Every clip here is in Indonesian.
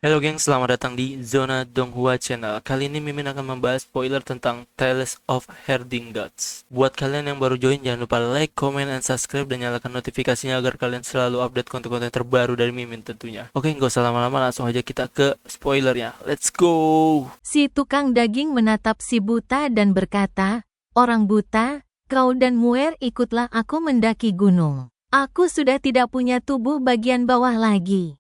Halo geng, selamat datang di Zona Donghua Channel. Kali ini Mimin akan membahas spoiler tentang Tales of Herding Gods. Buat kalian yang baru join, jangan lupa like, comment, and subscribe, dan nyalakan notifikasinya agar kalian selalu update konten-konten terbaru dari Mimin tentunya. Oke, nggak usah lama-lama, langsung aja kita ke spoilernya. Let's go! Si tukang daging menatap si buta dan berkata, "Orang buta, kau dan Muer ikutlah aku mendaki gunung. Aku sudah tidak punya tubuh bagian bawah lagi.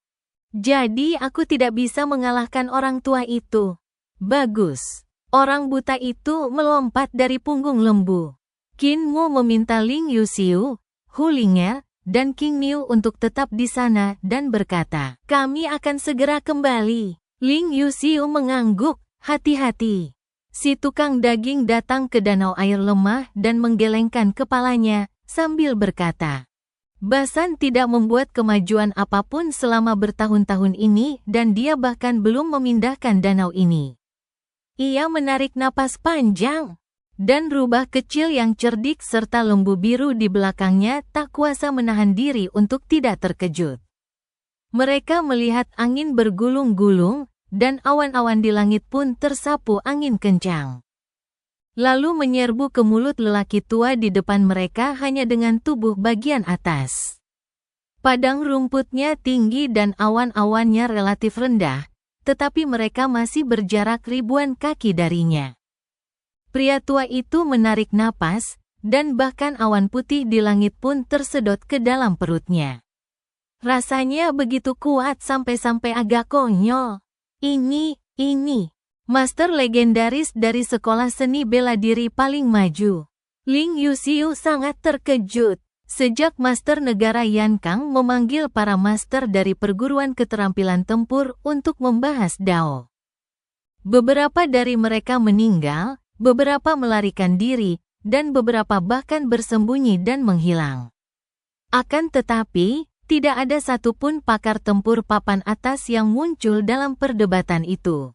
Jadi aku tidak bisa mengalahkan orang tua itu." Bagus. Orang buta itu melompat dari punggung lembu. Qin Mu meminta Ling Yuxiu, Hu Ling'er, dan King Niu untuk tetap di sana dan berkata, "Kami akan segera kembali." Ling Yuxiu mengangguk, "Hati-hati." Si tukang daging datang ke danau air lemah dan menggelengkan kepalanya sambil berkata, "Basan tidak membuat kemajuan apapun selama bertahun-tahun ini dan dia bahkan belum memindahkan danau ini." Ia menarik napas panjang, dan rubah kecil yang cerdik serta lembu biru di belakangnya tak kuasa menahan diri untuk tidak terkejut. Mereka melihat angin bergulung-gulung, dan awan-awan di langit pun tersapu angin kencang. Lalu menyerbu ke mulut lelaki tua di depan mereka hanya dengan tubuh bagian atas. Padang rumputnya tinggi dan awan-awannya relatif rendah, tetapi mereka masih berjarak ribuan kaki darinya. Pria tua itu menarik napas, dan bahkan awan putih di langit pun tersedot ke dalam perutnya. Rasanya begitu kuat sampai-sampai agak konyol. Ini. Master legendaris dari sekolah seni bela diri paling maju. Ling Yuxiu sangat terkejut. Sejak Master Negara Yan Kang memanggil para master dari perguruan keterampilan tempur untuk membahas Dao. Beberapa dari mereka meninggal, beberapa melarikan diri, dan beberapa bahkan bersembunyi dan menghilang. Akan tetapi, tidak ada satupun pakar tempur papan atas yang muncul dalam perdebatan itu.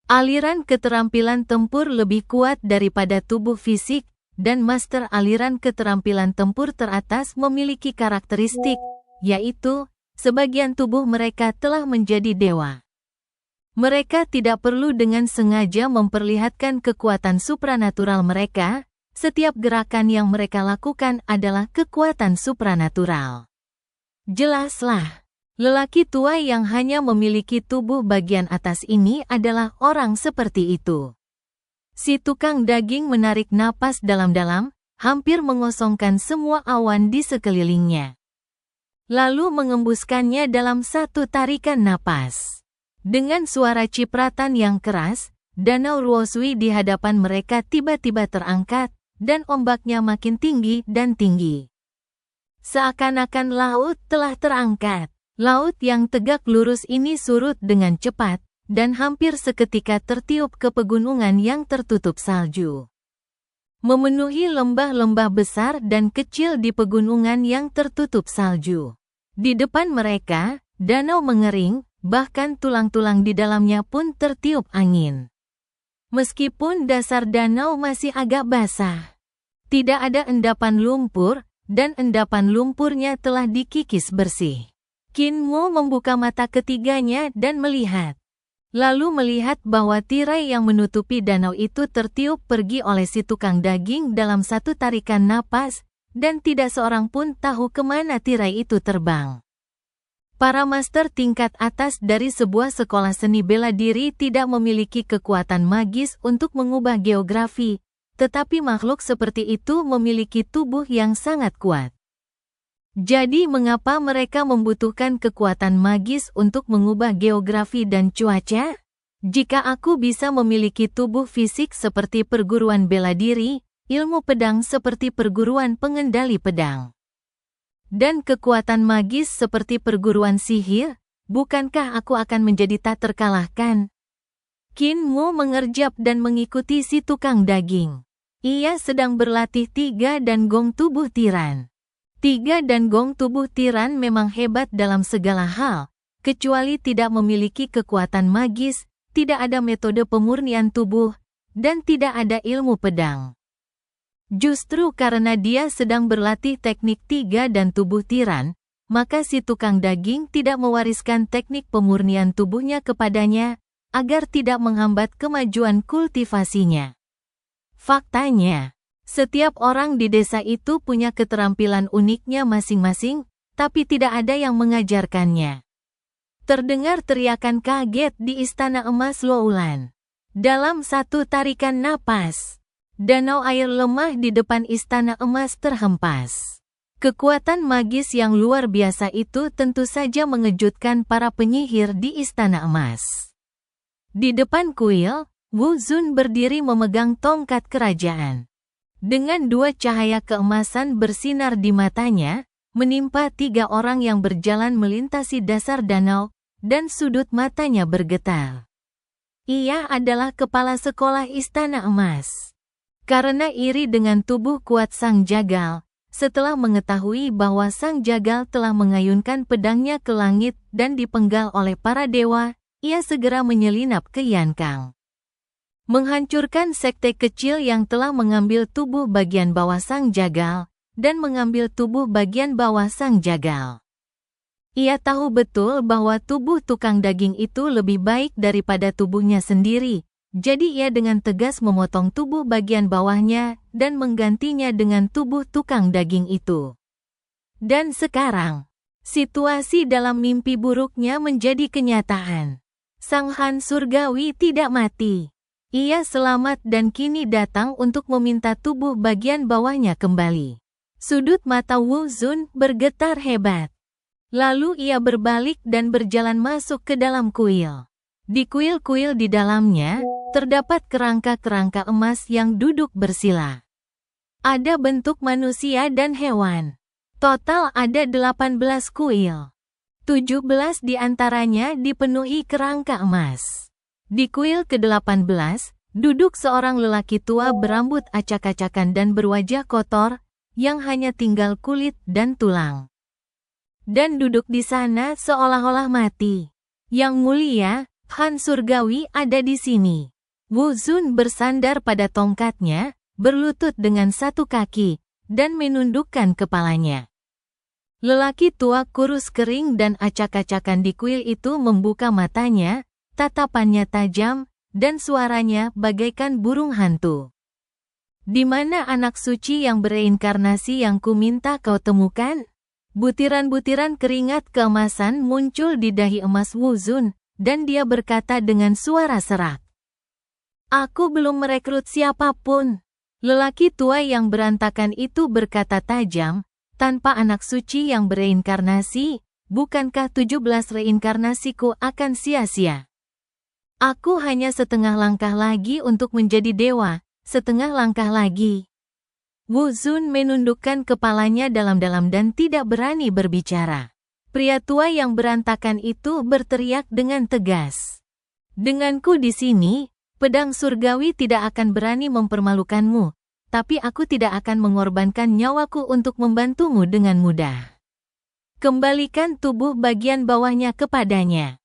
Aliran keterampilan tempur lebih kuat daripada tubuh fisik, dan master aliran keterampilan tempur teratas memiliki karakteristik, yaitu, sebagian tubuh mereka telah menjadi dewa. Mereka tidak perlu dengan sengaja memperlihatkan kekuatan supranatural mereka, setiap gerakan yang mereka lakukan adalah kekuatan supranatural. Jelaslah. Lelaki tua yang hanya memiliki tubuh bagian atas ini adalah orang seperti itu. Si tukang daging menarik napas dalam-dalam, hampir mengosongkan semua awan di sekelilingnya. Lalu mengembuskannya dalam satu tarikan napas. Dengan suara cipratan yang keras, danau Ruosui di hadapan mereka tiba-tiba terangkat, dan ombaknya makin tinggi dan tinggi. Seakan-akan laut telah terangkat. Laut yang tegak lurus ini surut dengan cepat, dan hampir seketika tertiup ke pegunungan yang tertutup salju. Memenuhi lembah-lembah besar dan kecil di pegunungan yang tertutup salju. Di depan mereka, danau mengering, bahkan tulang-tulang di dalamnya pun tertiup angin. Meskipun dasar danau masih agak basah, tidak ada endapan lumpur, dan endapan lumpurnya telah dikikis bersih. Qin Mu membuka mata ketiganya dan melihat. Lalu melihat bahwa tirai yang menutupi danau itu tertiup pergi oleh si tukang daging dalam satu tarikan napas, dan tidak seorang pun tahu kemana tirai itu terbang. Para master tingkat atas dari sebuah sekolah seni bela diri tidak memiliki kekuatan magis untuk mengubah geografi, tetapi makhluk seperti itu memiliki tubuh yang sangat kuat. Jadi mengapa mereka membutuhkan kekuatan magis untuk mengubah geografi dan cuaca? Jika aku bisa memiliki tubuh fisik seperti perguruan bela diri, ilmu pedang seperti perguruan pengendali pedang, dan kekuatan magis seperti perguruan sihir, bukankah aku akan menjadi tak terkalahkan? Qin Mu mengerjap dan mengikuti si tukang daging. Ia sedang berlatih tiga dan gong tubuh tiran. Tiga dan gong tubuh tiran memang hebat dalam segala hal, kecuali tidak memiliki kekuatan magis, tidak ada metode pemurnian tubuh, dan tidak ada ilmu pedang. Justru karena dia sedang berlatih teknik tiga dan tubuh tiran, maka si tukang daging tidak mewariskan teknik pemurnian tubuhnya kepadanya, agar tidak menghambat kemajuan kultivasinya. Faktanya, setiap orang di desa itu punya keterampilan uniknya masing-masing, tapi tidak ada yang mengajarkannya. Terdengar teriakan kaget di Istana Emas Loulan. Dalam satu tarikan napas, danau air lemah di depan Istana Emas terhempas. Kekuatan magis yang luar biasa itu tentu saja mengejutkan para penyihir di Istana Emas. Di depan kuil, Wu Zun berdiri memegang tongkat kerajaan. Dengan dua cahaya keemasan bersinar di matanya, menimpa 3 orang yang berjalan melintasi dasar danau, dan sudut matanya bergetar. Ia adalah kepala sekolah Istana Emas. Karena iri dengan tubuh kuat Sang Jagal, setelah mengetahui bahwa Sang Jagal telah mengayunkan pedangnya ke langit dan dipenggal oleh para dewa, ia segera menyelinap ke Yankang. Menghancurkan sekte kecil yang telah mengambil tubuh bagian bawah Sang Jagal, dan mengambil tubuh bagian bawah Sang Jagal. Ia tahu betul bahwa tubuh tukang daging itu lebih baik daripada tubuhnya sendiri, jadi ia dengan tegas memotong tubuh bagian bawahnya dan menggantinya dengan tubuh tukang daging itu. Dan sekarang, situasi dalam mimpi buruknya menjadi kenyataan. Sang Han Surgawi tidak mati. Ia selamat dan kini datang untuk meminta tubuh bagian bawahnya kembali. Sudut mata Wu Zun bergetar hebat. Lalu ia berbalik dan berjalan masuk ke dalam kuil. Di kuil-kuil di dalamnya, terdapat kerangka-kerangka emas yang duduk bersila. Ada bentuk manusia dan hewan. Total ada 18 kuil. 17 di antaranya dipenuhi kerangka emas. Di kuil ke-18, duduk seorang lelaki tua berambut acak-acakan dan berwajah kotor, yang hanya tinggal kulit dan tulang. Dan duduk di sana seolah-olah mati. Yang mulia, Han Surgawi ada di sini. Wu Zun bersandar pada tongkatnya, berlutut dengan satu kaki, dan menundukkan kepalanya. Lelaki tua kurus kering dan acak-acakan di kuil itu membuka matanya, tatapannya tajam, dan suaranya bagaikan burung hantu. Di mana anak suci yang bereinkarnasi yang ku minta kau temukan? Butiran-butiran keringat keemasan muncul di dahi emas Wu Zun, dan dia berkata dengan suara serak. Aku belum merekrut siapapun. Lelaki tua yang berantakan itu berkata tajam, tanpa anak suci yang bereinkarnasi, bukankah 17 reinkarnasiku akan sia-sia? Aku hanya setengah langkah lagi untuk menjadi dewa, setengah langkah lagi. Wu Zun menundukkan kepalanya dalam-dalam dan tidak berani berbicara. Pria tua yang berantakan itu berteriak dengan tegas. Denganku di sini, pedang surgawi tidak akan berani mempermalukanmu, tapi aku tidak akan mengorbankan nyawaku untuk membantumu dengan mudah. Kembalikan tubuh bagian bawahnya kepadanya.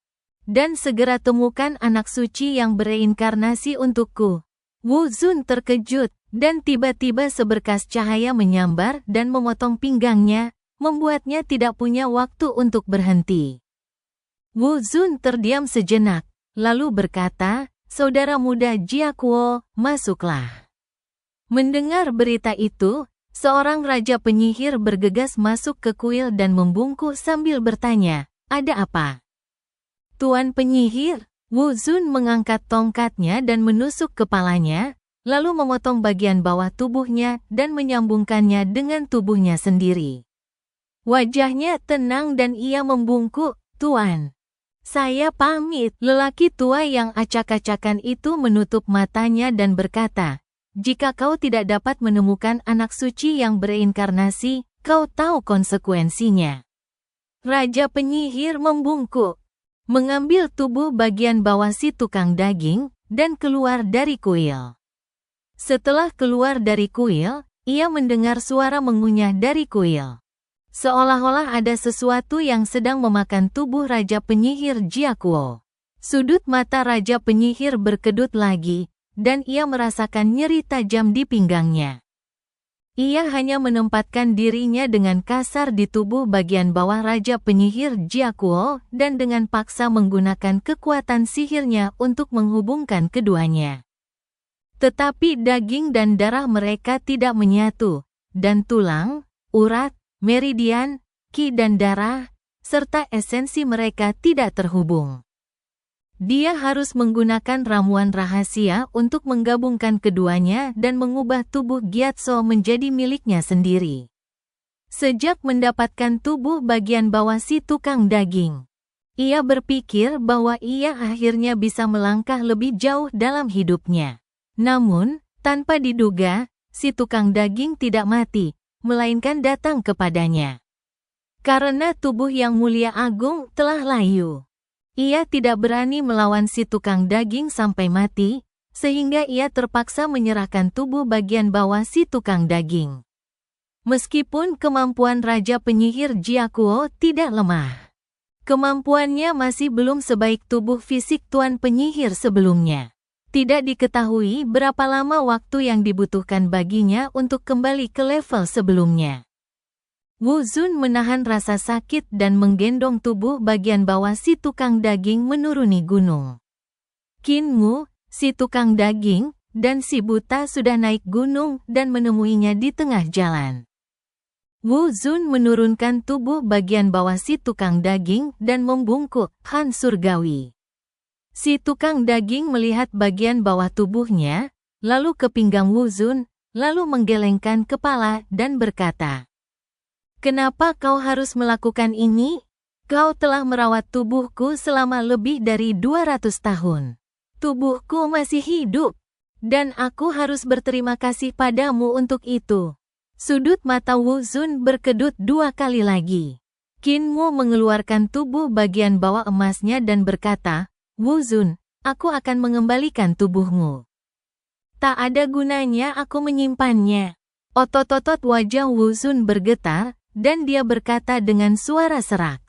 Dan segera temukan anak suci yang bereinkarnasi untukku. Wu Zun terkejut, dan tiba-tiba seberkas cahaya menyambar dan memotong pinggangnya, membuatnya tidak punya waktu untuk berhenti. Wu Zun terdiam sejenak, lalu berkata, "Saudara muda Jiakuo, masuklah." Mendengar berita itu, seorang raja penyihir bergegas masuk ke kuil dan membungkuk sambil bertanya, "Ada apa?" "Tuan penyihir," Wu Zun mengangkat tongkatnya dan menusuk kepalanya, lalu memotong bagian bawah tubuhnya dan menyambungkannya dengan tubuhnya sendiri. Wajahnya tenang dan ia membungkuk, "Tuan, saya pamit." Lelaki tua yang acak-acakan itu menutup matanya dan berkata, "Jika kau tidak dapat menemukan anak suci yang bereinkarnasi, kau tahu konsekuensinya." Raja penyihir membungkuk, mengambil tubuh bagian bawah si tukang daging, dan keluar dari kuil. Setelah keluar dari kuil, ia mendengar suara mengunyah dari kuil. Seolah-olah ada sesuatu yang sedang memakan tubuh Raja Penyihir Jiakuo. Sudut mata Raja Penyihir berkedut lagi, dan ia merasakan nyeri tajam di pinggangnya. Ia hanya menempatkan dirinya dengan kasar di tubuh bagian bawah Raja Penyihir Jiakuo dan dengan paksa menggunakan kekuatan sihirnya untuk menghubungkan keduanya. Tetapi daging dan darah mereka tidak menyatu, dan tulang, urat, meridian, ki dan darah, serta esensi mereka tidak terhubung. Dia harus menggunakan ramuan rahasia untuk menggabungkan keduanya dan mengubah tubuh Gyatso menjadi miliknya sendiri. Sejak mendapatkan tubuh bagian bawah si tukang daging, ia berpikir bahwa ia akhirnya bisa melangkah lebih jauh dalam hidupnya. Namun, tanpa diduga, si tukang daging tidak mati, melainkan datang kepadanya. Karena tubuh yang mulia agung telah layu, ia tidak berani melawan si tukang daging sampai mati, sehingga ia terpaksa menyerahkan tubuh bagian bawah si tukang daging. Meskipun kemampuan Raja Penyihir Jiakuo tidak lemah, kemampuannya masih belum sebaik tubuh fisik Tuan Penyihir sebelumnya. Tidak diketahui berapa lama waktu yang dibutuhkan baginya untuk kembali ke level sebelumnya. Wu Zun menahan rasa sakit dan menggendong tubuh bagian bawah si tukang daging menuruni gunung. Qin Mu, si tukang daging, dan si buta sudah naik gunung dan menemuinya di tengah jalan. Wu Zun menurunkan tubuh bagian bawah si tukang daging dan membungkuk Han Surgawi. Si tukang daging melihat bagian bawah tubuhnya, lalu ke pinggang Wu Zun, lalu menggelengkan kepala dan berkata, "Kenapa kau harus melakukan ini? Kau telah merawat tubuhku selama lebih dari 200 tahun. Tubuhku masih hidup, dan aku harus berterima kasih padamu untuk itu." Sudut mata Wu Zun berkedut 2 kali lagi. Qin Mu mengeluarkan tubuh bagian bawah emasnya dan berkata, "Wu Zun, aku akan mengembalikan tubuhmu. Tak ada gunanya aku menyimpannya." Otot-otot wajah Wu Zun bergetar, dan dia berkata dengan suara serak,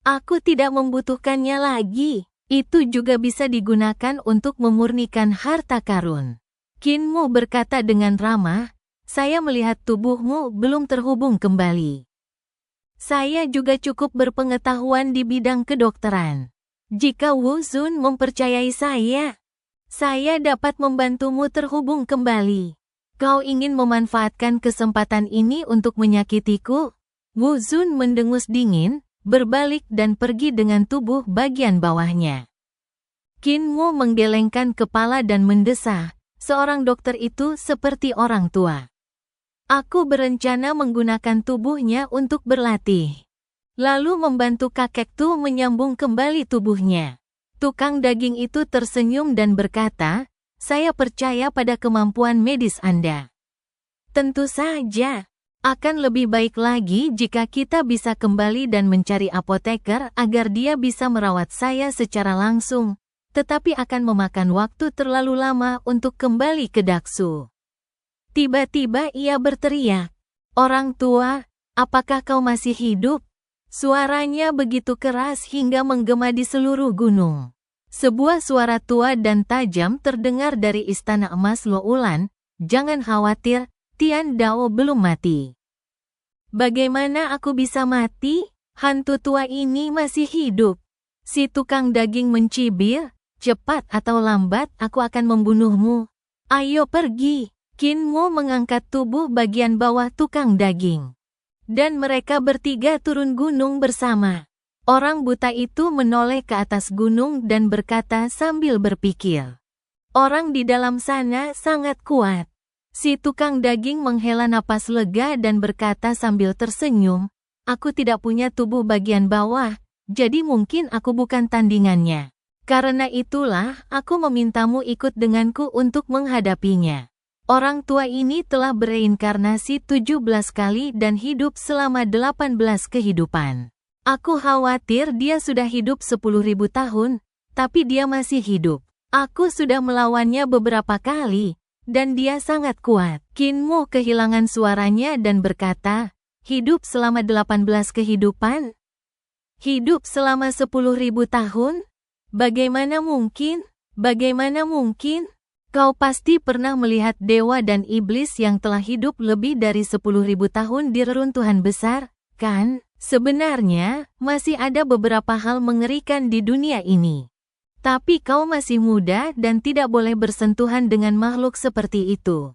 "Aku tidak membutuhkannya lagi. Itu juga bisa digunakan untuk memurnikan harta karun." Qin Mu berkata dengan ramah, "Saya melihat tubuhmu belum terhubung kembali. Saya juga cukup berpengetahuan di bidang kedokteran. Jika Wu Zun mempercayai saya dapat membantumu terhubung kembali. Kau ingin memanfaatkan kesempatan ini untuk menyakitiku?" Wu Zun mendengus dingin, berbalik dan pergi dengan tubuh bagian bawahnya. Qin Mu menggelengkan kepala dan mendesah, seorang dokter itu seperti orang tua. "Aku berencana menggunakan tubuhnya untuk berlatih, lalu membantu kakek Tu menyambung kembali tubuhnya." Tukang daging itu tersenyum dan berkata, "Saya percaya pada kemampuan medis Anda. Tentu saja, akan lebih baik lagi jika kita bisa kembali dan mencari apoteker agar dia bisa merawat saya secara langsung, tetapi akan memakan waktu terlalu lama untuk kembali ke Daksu." Tiba-tiba ia berteriak, "Orang tua, apakah kau masih hidup?" Suaranya begitu keras hingga menggema di seluruh gunung. Sebuah suara tua dan tajam terdengar dari istana emas Loulan, "Jangan khawatir, Tian Dao belum mati." "Bagaimana aku bisa mati? Hantu tua ini masih hidup." Si tukang daging mencibir, "Cepat atau lambat aku akan membunuhmu. Ayo pergi." Qin Mu mengangkat tubuh bagian bawah tukang daging, dan mereka bertiga turun gunung bersama. Orang buta itu menoleh ke atas gunung dan berkata sambil berpikir, "Orang di dalam sana sangat kuat." Si tukang daging menghela napas lega dan berkata sambil tersenyum, "Aku tidak punya tubuh bagian bawah, jadi mungkin aku bukan tandingannya. Karena itulah aku memintamu ikut denganku untuk menghadapinya." Orang tua ini telah bereinkarnasi 17 kali dan hidup selama 18 kehidupan. Aku khawatir dia sudah hidup 10.000 tahun, tapi dia masih hidup. Aku sudah melawannya beberapa kali, dan dia sangat kuat. Qin Mu kehilangan suaranya dan berkata, "Hidup selama 18 kehidupan? Hidup selama 10.000 tahun? Bagaimana mungkin? Bagaimana mungkin?" Kau pasti pernah melihat dewa dan iblis yang telah hidup lebih dari 10.000 tahun di reruntuhan besar, kan? Sebenarnya, masih ada beberapa hal mengerikan di dunia ini. Tapi kau masih muda dan tidak boleh bersentuhan dengan makhluk seperti itu.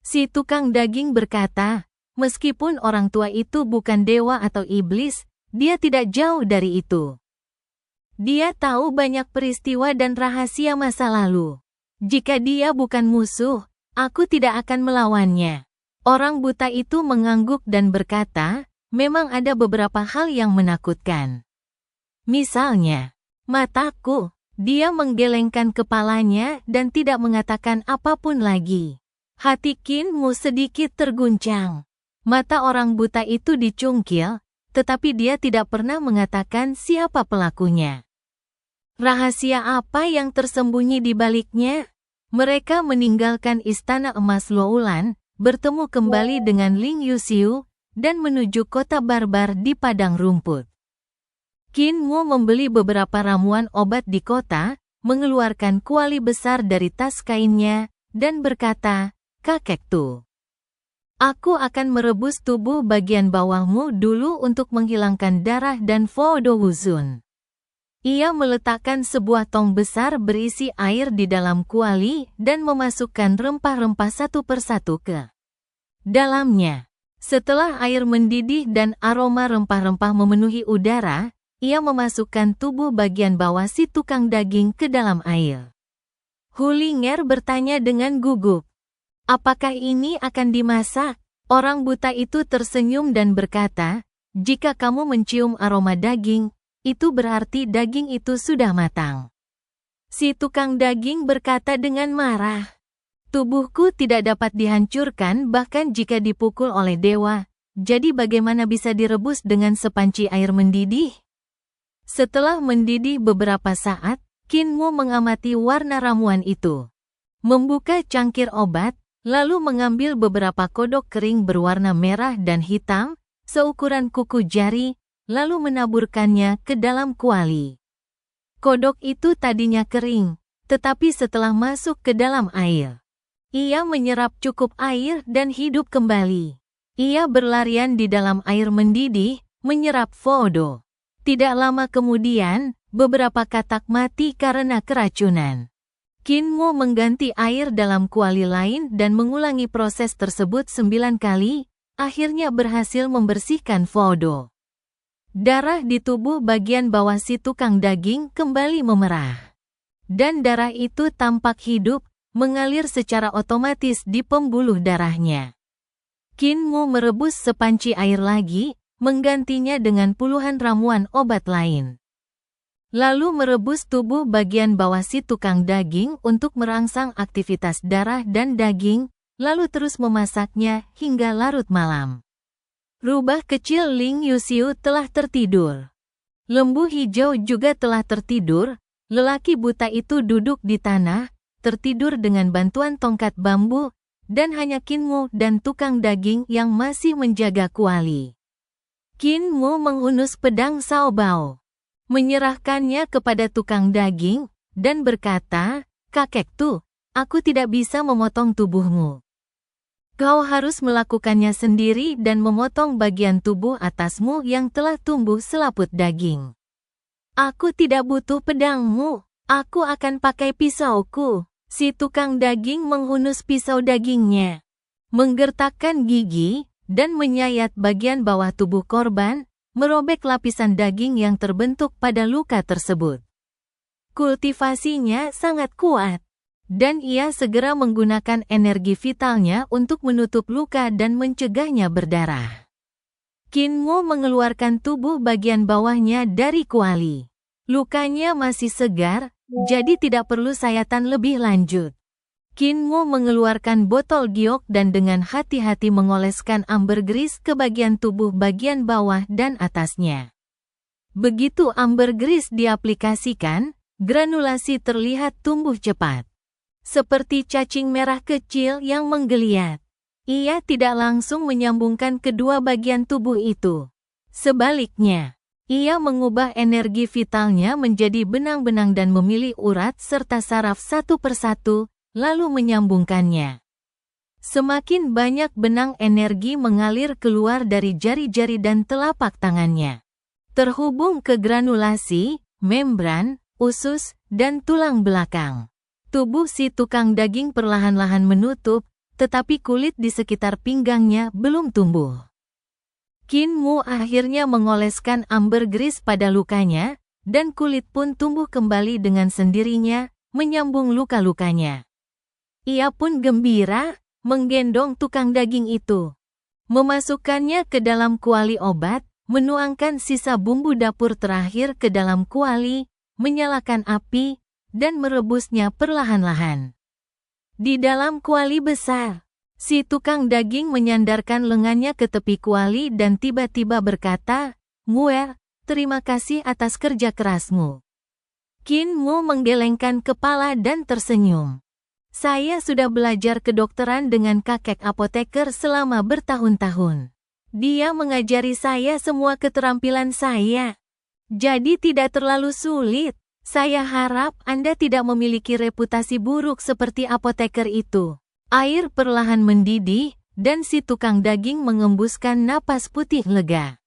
Si tukang daging berkata, meskipun orang tua itu bukan dewa atau iblis, dia tidak jauh dari itu. Dia tahu banyak peristiwa dan rahasia masa lalu. Jika dia bukan musuh, aku tidak akan melawannya. Orang buta itu mengangguk dan berkata, memang ada beberapa hal yang menakutkan. Misalnya, mataku. Dia menggelengkan kepalanya dan tidak mengatakan apapun lagi. Hati Kinmu sedikit terguncang. Mata orang buta itu dicungkil, tetapi dia tidak pernah mengatakan siapa pelakunya. Rahasia apa yang tersembunyi di baliknya? Mereka meninggalkan istana emas Luolan, bertemu kembali dengan Ling Yuxiu, dan menuju kota barbar di padang rumput. Kinmu membeli beberapa ramuan obat di kota, mengeluarkan kuali besar dari tas kainnya, dan berkata, "Kakek Tu, aku akan merebus tubuh bagian bawahmu dulu untuk menghilangkan darah dan Fodo Wuzun." Ia meletakkan sebuah tong besar berisi air di dalam kuali dan memasukkan rempah-rempah satu persatu ke dalamnya. Setelah air mendidih dan aroma rempah-rempah memenuhi udara, ia memasukkan tubuh bagian bawah si tukang daging ke dalam air. Hulinger bertanya dengan gugup, "Apakah ini akan dimasak?" Orang buta itu tersenyum dan berkata, "Jika kamu mencium aroma daging, itu berarti daging itu sudah matang." Si tukang daging berkata dengan marah, "Tubuhku tidak dapat dihancurkan bahkan jika dipukul oleh dewa, jadi bagaimana bisa direbus dengan sepanci air mendidih?" Setelah mendidih beberapa saat, Kinmu mengamati warna ramuan itu. Membuka cangkir obat, lalu mengambil beberapa kodok kering berwarna merah dan hitam, seukuran kuku jari, lalu menaburkannya ke dalam kuali. Kodok itu tadinya kering, tetapi setelah masuk ke dalam air, ia menyerap cukup air dan hidup kembali. Ia berlarian di dalam air mendidih, menyerap Fodo. Tidak lama kemudian, beberapa katak mati karena keracunan. Kinmu mengganti air dalam kuali lain dan mengulangi proses tersebut 9 kali, akhirnya berhasil membersihkan Fodo. Darah di tubuh bagian bawah si tukang daging kembali memerah. Dan darah itu tampak hidup, mengalir secara otomatis di pembuluh darahnya. Kinmu merebus sepanci air lagi, menggantinya dengan puluhan ramuan obat lain. Lalu merebus tubuh bagian bawah si tukang daging untuk merangsang aktivitas darah dan daging, lalu terus memasaknya hingga larut malam. Rubah kecil Ling Yuxiu telah tertidur. Lembu hijau juga telah tertidur. Lelaki buta itu duduk di tanah, tertidur dengan bantuan tongkat bambu, dan hanya Kinmu dan tukang daging yang masih menjaga kuali. Kinmu menghunus pedang Saobao, menyerahkannya kepada tukang daging, dan berkata, "Kakek Tu, aku tidak bisa memotong tubuhmu. Kau harus melakukannya sendiri dan memotong bagian tubuh atasmu yang telah tumbuh selaput daging." "Aku tidak butuh pedangmu, aku akan pakai pisauku." Si tukang daging menghunus pisau dagingnya, menggertakkan gigi, dan menyayat bagian bawah tubuh korban, merobek lapisan daging yang terbentuk pada luka tersebut. Kultivasinya sangat kuat, dan ia segera menggunakan energi vitalnya untuk menutup luka dan mencegahnya berdarah. Kinmu mengeluarkan tubuh bagian bawahnya dari kuali. Lukanya masih segar, jadi tidak perlu sayatan lebih lanjut. Kinmu mengeluarkan botol giok dan dengan hati-hati mengoleskan ambergris ke bagian tubuh bagian bawah dan atasnya. Begitu ambergris diaplikasikan, granulasi terlihat tumbuh cepat. Seperti cacing merah kecil yang menggeliat. Ia tidak langsung menyambungkan kedua bagian tubuh itu. Sebaliknya, ia mengubah energi vitalnya menjadi benang-benang dan memilih urat serta saraf satu persatu, lalu menyambungkannya. Semakin banyak benang energi mengalir keluar dari jari-jari dan telapak tangannya, terhubung ke granulasi, membran, usus, dan tulang belakang. Tubuh si tukang daging perlahan-lahan menutup, tetapi kulit di sekitar pinggangnya belum tumbuh. Qin Mu akhirnya mengoleskan ambergris pada lukanya, dan kulit pun tumbuh kembali dengan sendirinya, menyambung luka-lukanya. Ia pun gembira, menggendong tukang daging itu, memasukkannya ke dalam kuali obat, menuangkan sisa bumbu dapur terakhir ke dalam kuali, menyalakan api, dan merebusnya perlahan-lahan. Di dalam kuali besar, si tukang daging menyandarkan lengannya ke tepi kuali dan tiba-tiba berkata, "Muer, terima kasih atas kerja kerasmu." Qin Mu menggelengkan kepala dan tersenyum. Saya sudah belajar kedokteran dengan kakek apoteker selama bertahun-tahun. Dia mengajari saya semua keterampilan saya. Jadi tidak terlalu sulit. Saya harap Anda tidak memiliki reputasi buruk seperti apoteker itu. Air perlahan mendidih, dan si tukang daging mengembuskan napas putih lega.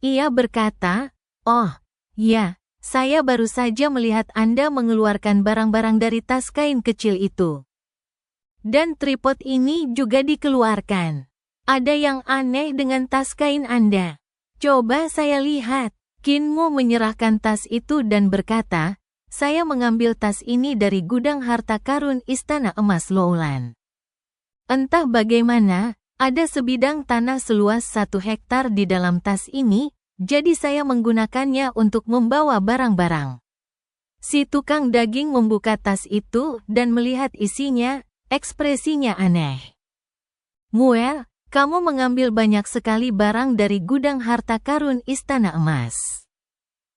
Ia berkata, "Oh, ya, saya baru saja melihat Anda mengeluarkan barang-barang dari tas kain kecil itu. Dan tripod ini juga dikeluarkan. Ada yang aneh dengan tas kain Anda. Coba saya lihat." Qin Mu menyerahkan tas itu dan berkata, "Saya mengambil tas ini dari gudang harta karun Istana Emas Loulan. Entah bagaimana, ada sebidang tanah seluas 1 hektar di dalam tas ini, jadi saya menggunakannya untuk membawa barang-barang." Si tukang daging membuka tas itu dan melihat isinya, ekspresinya aneh. "Muer, kamu mengambil banyak sekali barang dari gudang harta karun Istana Emas."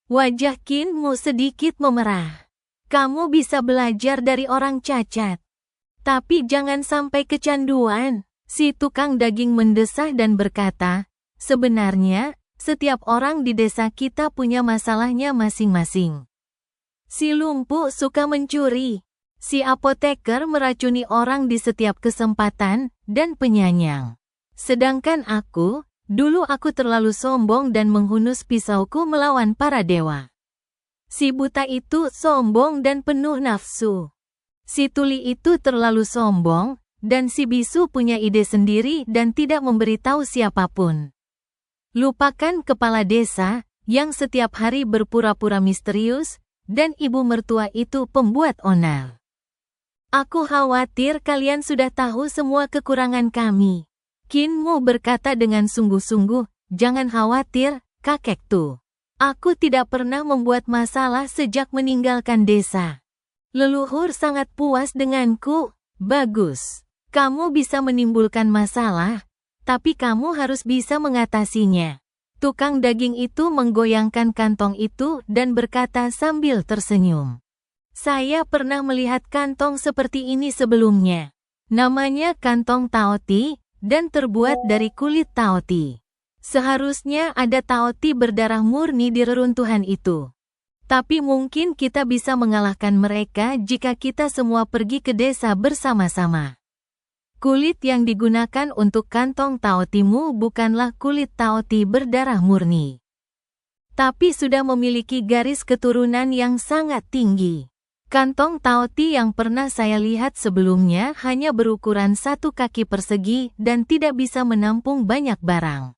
Wajah Qin Mu sedikit memerah. "Kamu bisa belajar dari orang cacat. Tapi jangan sampai kecanduan." Si tukang daging mendesah dan berkata, "Sebenarnya, setiap orang di desa kita punya masalahnya masing-masing. Si lumpuh suka mencuri. Si apoteker meracuni orang di setiap kesempatan, dan penyanyang. Sedangkan dulu aku terlalu sombong dan menghunus pisauku melawan para dewa." Si buta itu sombong dan penuh nafsu. Si tuli itu terlalu sombong, dan si bisu punya ide sendiri dan tidak memberitahu siapapun. Lupakan kepala desa, yang setiap hari berpura-pura misterius, dan ibu mertua itu pembuat onar. Aku khawatir kalian sudah tahu semua kekurangan kami. Qin Mu berkata dengan sungguh-sungguh, "Jangan khawatir, kakek Tu. Aku tidak pernah membuat masalah sejak meninggalkan desa. Leluhur sangat puas denganku." "Bagus. Kamu bisa menimbulkan masalah, tapi kamu harus bisa mengatasinya." Tukang daging itu menggoyangkan kantong itu dan berkata sambil tersenyum, "Saya pernah melihat kantong seperti ini sebelumnya. Namanya kantong Taoti, dan terbuat dari kulit Taoti. Seharusnya ada Taoti berdarah murni di reruntuhan itu. Tapi mungkin kita bisa mengalahkan mereka jika kita semua pergi ke desa bersama-sama." Kulit yang digunakan untuk kantong Taotimu bukanlah kulit Taoti berdarah murni, tapi sudah memiliki garis keturunan yang sangat tinggi. Kantong Taoti yang pernah saya lihat sebelumnya hanya berukuran 1 kaki persegi dan tidak bisa menampung banyak barang.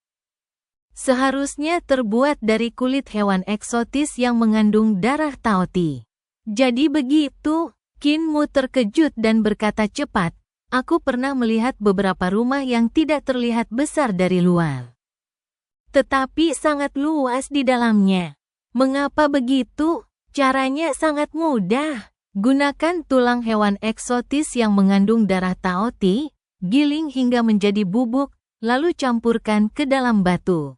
Seharusnya terbuat dari kulit hewan eksotis yang mengandung darah Taoti. Jadi begitu, Qin Mu terkejut dan berkata cepat, "Aku pernah melihat beberapa rumah yang tidak terlihat besar dari luar, tetapi sangat luas di dalamnya. Mengapa begitu? Caranya sangat mudah. Gunakan tulang hewan eksotis yang mengandung darah Taoti, giling hingga menjadi bubuk, lalu campurkan ke dalam batu.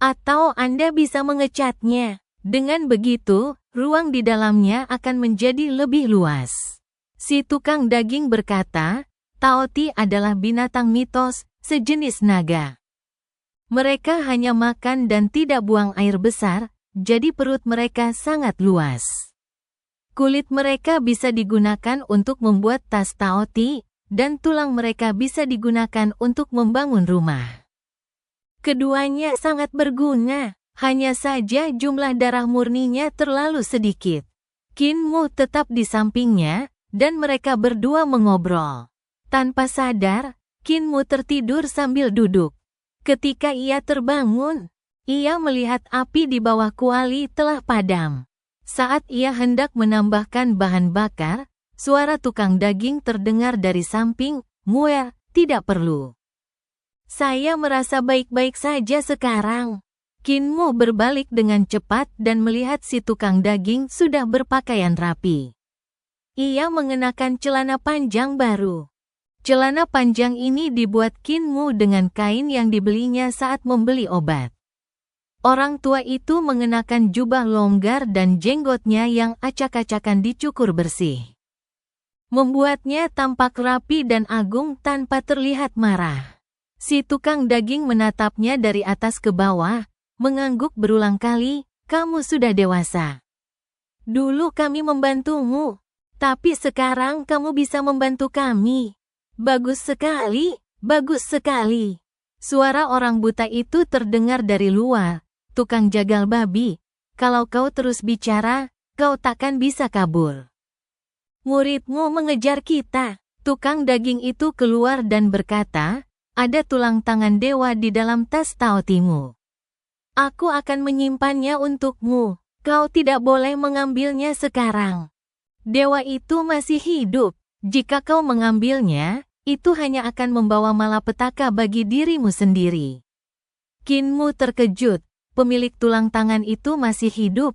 Atau Anda bisa mengecatnya. Dengan begitu, ruang di dalamnya akan menjadi lebih luas." Si tukang daging berkata, "Taoti adalah binatang mitos, sejenis naga. Mereka hanya makan dan tidak buang air besar, jadi perut mereka sangat luas. Kulit mereka bisa digunakan untuk membuat tas taoti, dan tulang mereka bisa digunakan untuk membangun rumah. Keduanya sangat berguna, hanya saja jumlah darah murninya terlalu sedikit. Qin Mu tetap di sampingnya, dan mereka berdua mengobrol. Tanpa sadar, Qin Mu tertidur sambil duduk. Ketika ia terbangun, ia melihat api di bawah kuali telah padam. Saat ia hendak menambahkan bahan bakar, suara tukang daging terdengar dari samping. "Muer, tidak perlu. Saya merasa baik-baik saja sekarang." Qin Mu berbalik dengan cepat dan melihat si tukang daging sudah berpakaian rapi. Ia mengenakan celana panjang baru. Celana panjang ini dibuat Qin Mu dengan kain yang dibelinya saat membeli obat. Orang tua itu mengenakan jubah longgar dan jenggotnya yang acak-acakan dicukur bersih, membuatnya tampak rapi dan agung tanpa terlihat marah. Si tukang daging menatapnya dari atas ke bawah, mengangguk berulang kali, "Kamu sudah dewasa. Dulu kami membantumu, tapi sekarang kamu bisa membantu kami. Bagus sekali, bagus sekali." Suara orang buta itu terdengar dari luar. "Tukang jagal babi, kalau kau terus bicara, kau takkan bisa kabur. Muridmu mengejar kita." Tukang daging itu keluar dan berkata, "Ada tulang tangan dewa di dalam tas taotimu. Aku akan menyimpannya untukmu. Kau tidak boleh mengambilnya sekarang. Dewa itu masih hidup. Jika kau mengambilnya, itu hanya akan membawa malapetaka bagi dirimu sendiri." Qin Mu terkejut. Pemilik tulang tangan itu masih hidup,